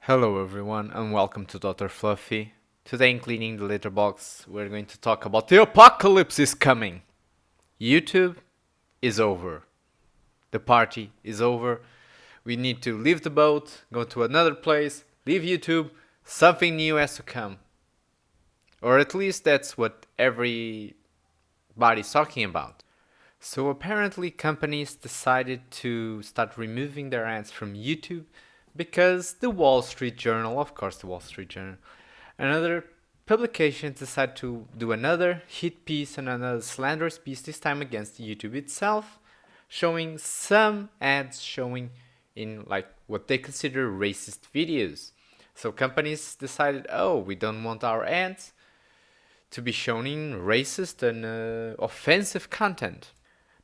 Hello everyone and welcome to Dr. Fluffy. Today in Cleaning the Litter Box we're going to talk about the apocalypse is coming. YouTube is over. The party is over. We need to leave the boat, go to another place, leave YouTube, something new has to come. Or at least that's what everybody's talking about. So apparently companies decided to start removing their ads from YouTube because the Wall Street Journal, of course the Wall Street Journal, and other publications decided to do another hit piece and another slanderous piece, this time against YouTube itself, showing some ads showing in like what they consider racist videos. So companies decided, oh, we don't want our ads to be shown in racist and offensive content.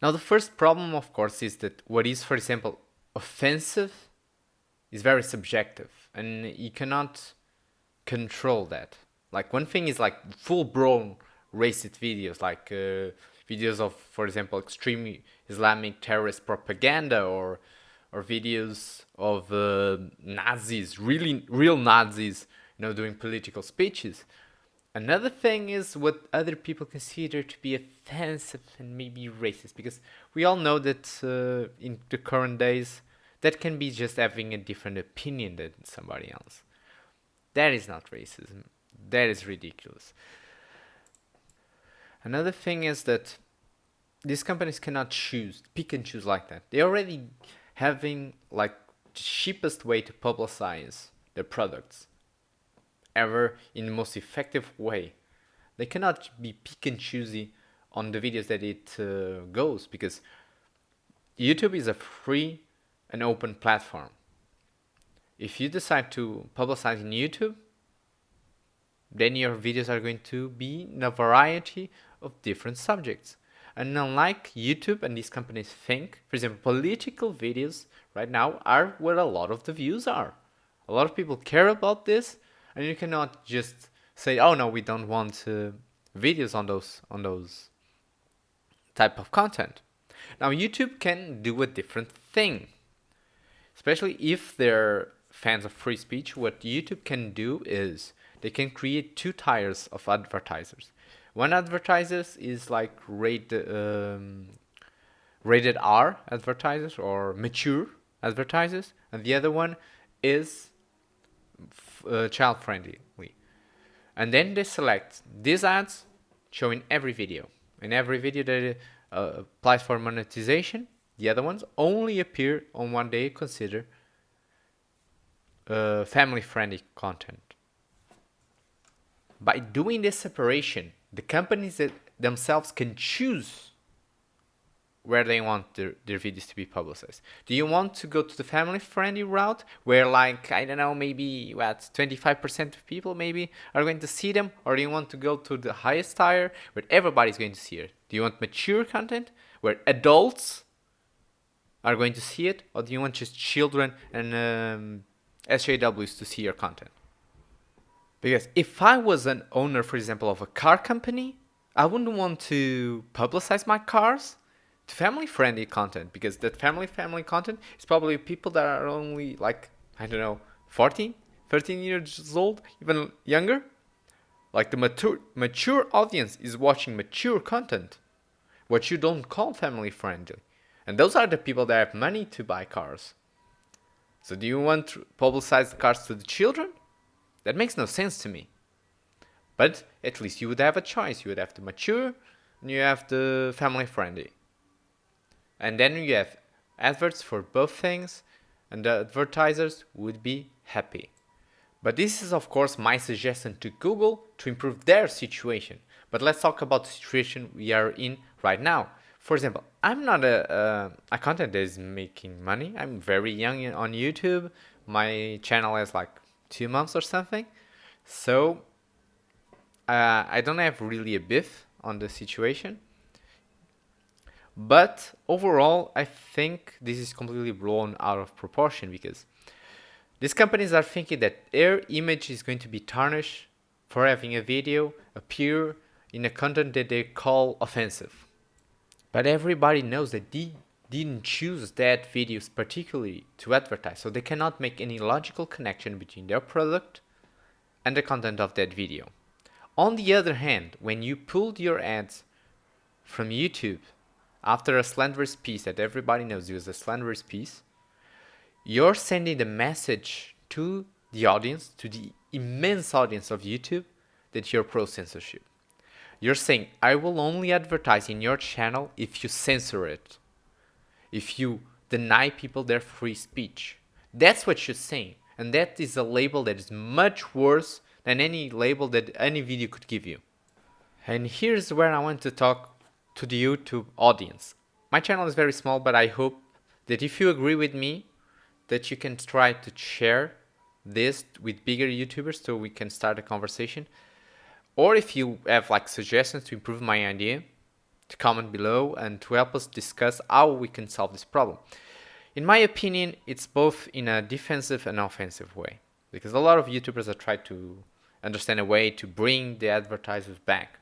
Now, the first problem, of course, is that what is, for example, offensive is very subjective, and you cannot control that. Like, one thing is like full-blown racist videos, like videos of, for example, extreme Islamic terrorist propaganda, or videos of Nazis, really real Nazis, doing political speeches. Another thing is what other people consider to be offensive and maybe racist, because we all know that in the current days, that can be just having a different opinion than somebody else. That is not racism. That is ridiculous. Another thing is that these companies cannot pick and choose like that. They're already having like the cheapest way to publicize their products ever in the most effective way. They cannot be pick and choosy on the videos that it goes, because YouTube is a free and open platform. If you decide to publicize in YouTube, then your videos are going to be in a variety of different subjects. And unlike YouTube and these companies think, for example, political videos right now are where a lot of the views are. A lot of people care about this, and you cannot just say, "Oh no, we don't want videos on those type of content." Now YouTube can do a different thing, especially if they're fans of free speech. What YouTube can do is they can create two tiers of advertisers. One advertiser is like rated R advertisers or mature advertisers, and the other one is child friendly. And then they select these ads showing every video. In every video that applies for monetization, the other ones only appear on what they consider family friendly content. By doing this separation, the companies themselves can choose where they want their videos to be publicized. Do you want to go to the family-friendly route, where like, I don't know, maybe 25% of people maybe are going to see them? Or do you want to go to the highest tier, where everybody's going to see it? Do you want mature content, where adults are going to see it? Or do you want just children and SJWs to see your content? Because if I was an owner, for example, of a car company, I wouldn't want to publicize my cars to family-friendly content, because that family content is probably people that are only like, I don't know, 14, 13 years old, even younger. Like the mature audience is watching mature content, what you don't call family-friendly. And those are the people that have money to buy cars. So do you want to publicize the cars to the children? That makes no sense to me. But at least you would have a choice. You would have the mature and you have the family-friendly. And then you have adverts for both things, and the advertisers would be happy. But this is, of course, my suggestion to Google to improve their situation. But let's talk about the situation we are in right now. For example, I'm not a content that is making money. I'm very young on YouTube. My channel has like 2 months or something. So I don't have really a beef on the situation. But overall, I think this is completely blown out of proportion, because these companies are thinking that their image is going to be tarnished for having a video appear in a content that they call offensive. But everybody knows that didn't choose that videos particularly to advertise, so they cannot make any logical connection between their product and the content of that video. On the other hand, when you pulled your ads from YouTube after a slanderous piece that everybody knows is a slanderous piece, you're sending the message to the audience, to the immense audience of YouTube, that you're pro-censorship. You're saying, I will only advertise in your channel if you censor it, if you deny people their free speech. That's what you're saying. And that is a label that is much worse than any label that any video could give you. And here's where I want to talk to the YouTube audience. My channel is very small, but I hope that if you agree with me, that you can try to share this with bigger YouTubers so we can start a conversation. Or if you have like suggestions to improve my idea, to comment below and to help us discuss how we can solve this problem. In my opinion, it's both in a defensive and offensive way, because a lot of YouTubers have tried to understand a way to bring the advertisers back.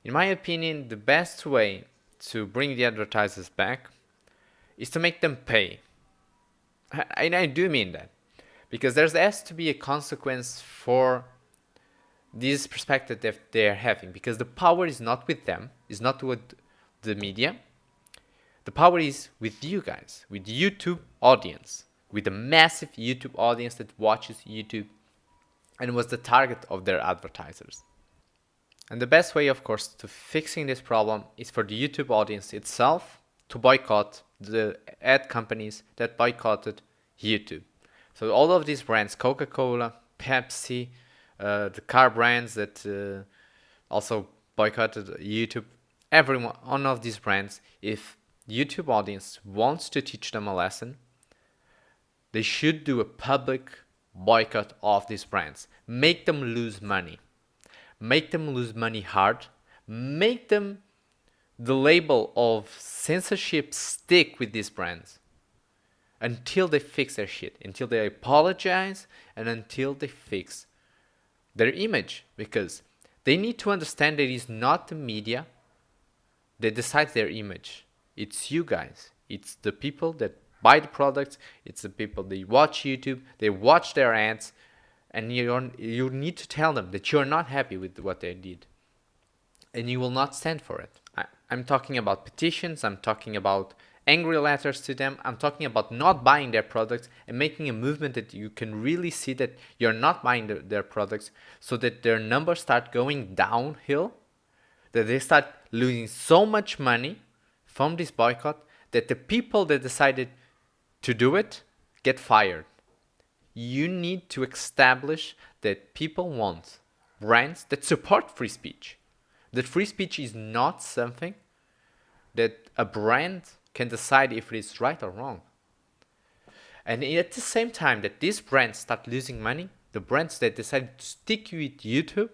In my opinion, the best way to bring the advertisers back is to make them pay. And I do mean that, because there has to be a consequence for this perspective that they're having, because the power is not with them, is not with the media. The power is with you guys, with the YouTube audience, with the massive YouTube audience that watches YouTube and was the target of their advertisers. And the best way, of course, to fixing this problem is for the YouTube audience itself to boycott the ad companies that boycotted YouTube. So all of these brands, Coca-Cola, Pepsi, the car brands that also boycotted YouTube, every one of these brands, if YouTube audience wants to teach them a lesson, they should do a public boycott of these brands. Make them lose money. Make them lose money hard. Make them the label of censorship stick with these brands until they fix their shit, until they apologize, and until they fix their image, because they need to understand that it is not the media that decides their image. It's you guys. It's the people that buy the products. It's the people that watch YouTube. They watch their ads, and you need to tell them that you're not happy with what they did, and you will not stand for it. I'm talking about petitions. I'm talking about angry letters to them. I'm talking about not buying their products and making a movement that you can really see that you're not buying their products, so that their numbers start going downhill, that they start losing so much money from this boycott that the people that decided to do it get fired. You need to establish that people want brands that support free speech. That free speech is not something that a brand can decide if it is right or wrong. And at the same time that these brands start losing money, the brands that decide to stick with YouTube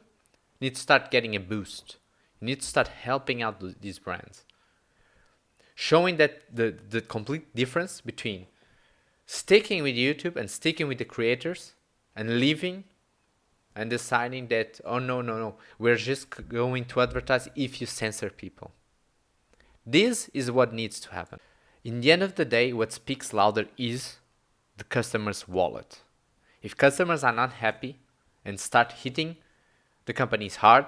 need to start getting a boost. You need to start helping out these brands. Showing that the complete difference between sticking with YouTube and sticking with the creators and leaving and deciding that, oh no, we're just going to advertise if you censor people. This is what needs to happen. In the end of the day, what speaks louder is the customer's wallet. If customers are not happy and start hitting the companies hard,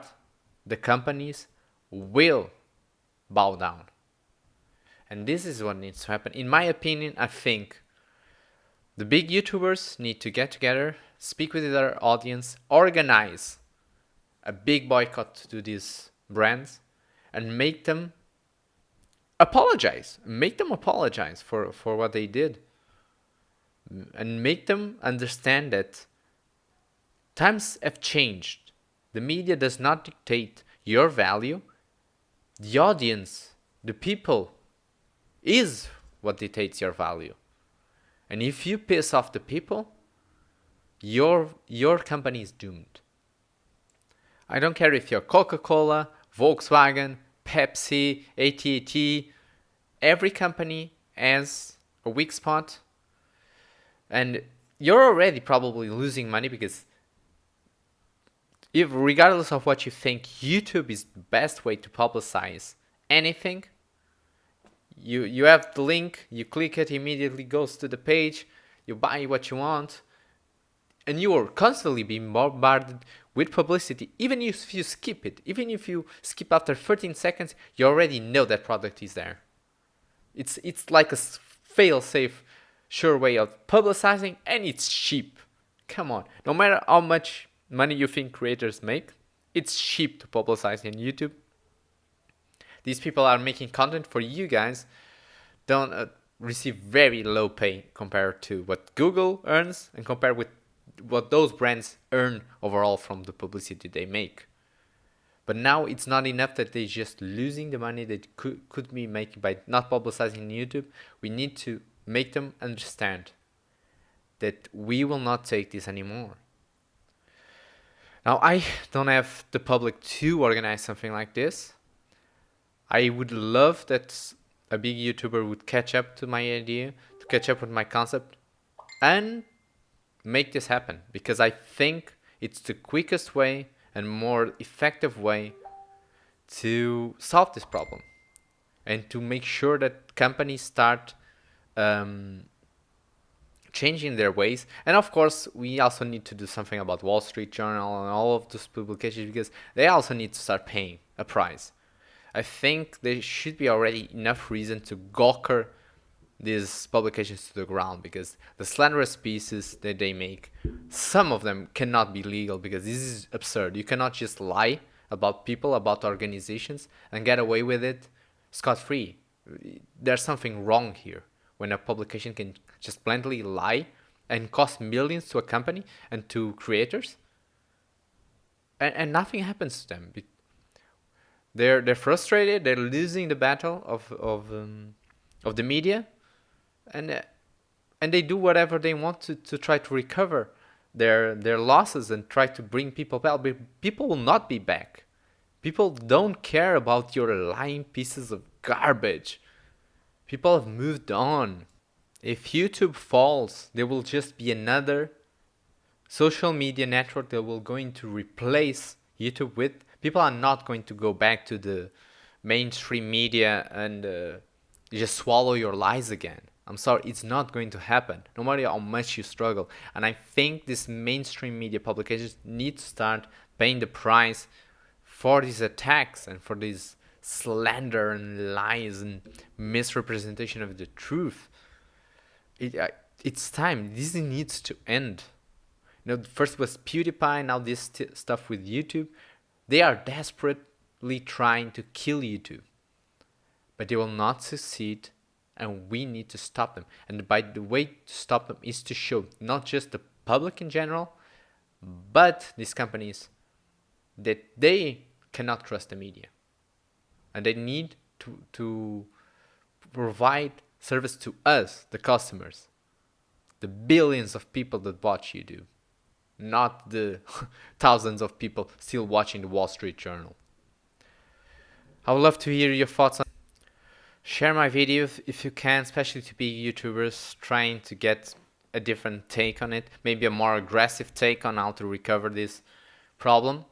the companies will bow down. And this is what needs to happen. In my opinion, I think the big YouTubers need to get together, speak with their audience, organize a big boycott to these brands, and make them apologize. Make them apologize for what they did. And make them understand that times have changed. The media does not dictate your value. The audience, the people, is what dictates your value. And if you piss off the people, your company is doomed. I don't care if you're Coca-Cola, Volkswagen, Pepsi, AT&T, every company has a weak spot, and you're already probably losing money, because if, regardless of what you think, YouTube is the best way to publicize anything, You have the link, you click it, immediately goes to the page, you buy what you want, and you are constantly being bombarded with publicity. Even if you skip it, even if you skip after 13 seconds, you already know that product is there. It's like a fail-safe, sure way of publicizing, and it's cheap. Come on, no matter how much money you think creators make, it's cheap to publicize on YouTube. These people are making content for you guys, don't receive very low pay compared to what Google earns and compared with what those brands earn overall from the publicity they make. But now it's not enough that they're just losing the money they could be making by not publicizing YouTube. We need to make them understand that we will not take this anymore. Now, I don't have the public to organize something like this. I would love that a big YouTuber would catch up to my idea, to catch up with my concept, and make this happen. Because I think it's the quickest way and more effective way to solve this problem. And to make sure that companies start changing their ways. And of course, we also need to do something about Wall Street Journal and all of those publications, because they also need to start paying a price. I think there should be already enough reason to gawker these publications to the ground, because the slanderous pieces that they make, some of them cannot be legal, because this is absurd. You cannot just lie about people, about organizations, and get away with it scot-free. There's something wrong here when a publication can just blatantly lie and cost millions to a company and to creators, and nothing happens to them. They're frustrated. They're losing the battle of the media, and they do whatever they want to try to recover their losses and try to bring people back. But people will not be back. People don't care about your lying pieces of garbage. People have moved on. If YouTube falls, there will just be another social media network that will going to replace YouTube with. People are not going to go back to the mainstream media and just swallow your lies again. I'm sorry, it's not going to happen, no matter how much you struggle. And I think these mainstream media publications need to start paying the price for these attacks and for this slander and lies and misrepresentation of the truth. It's time. This needs to end. First was PewDiePie, now this stuff with YouTube. They are desperately trying to kill YouTube, but they will not succeed, and we need to stop them. And the way to stop them is to show not just the public in general, but these companies, that they cannot trust the media, and they need to provide service to us, the customers, the billions of people that watch YouTube. Not the thousands of people still watching the Wall Street Journal. I would love to hear your thoughts on. Share my video if you can, especially to big YouTubers trying to get a different take on it, maybe a more aggressive take on how to recover this problem.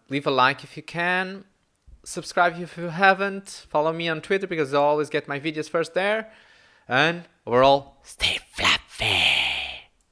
Leave a like if you can. Subscribe if you haven't. Follow me on Twitter, because I always get my videos first there. And overall, stay fluffy.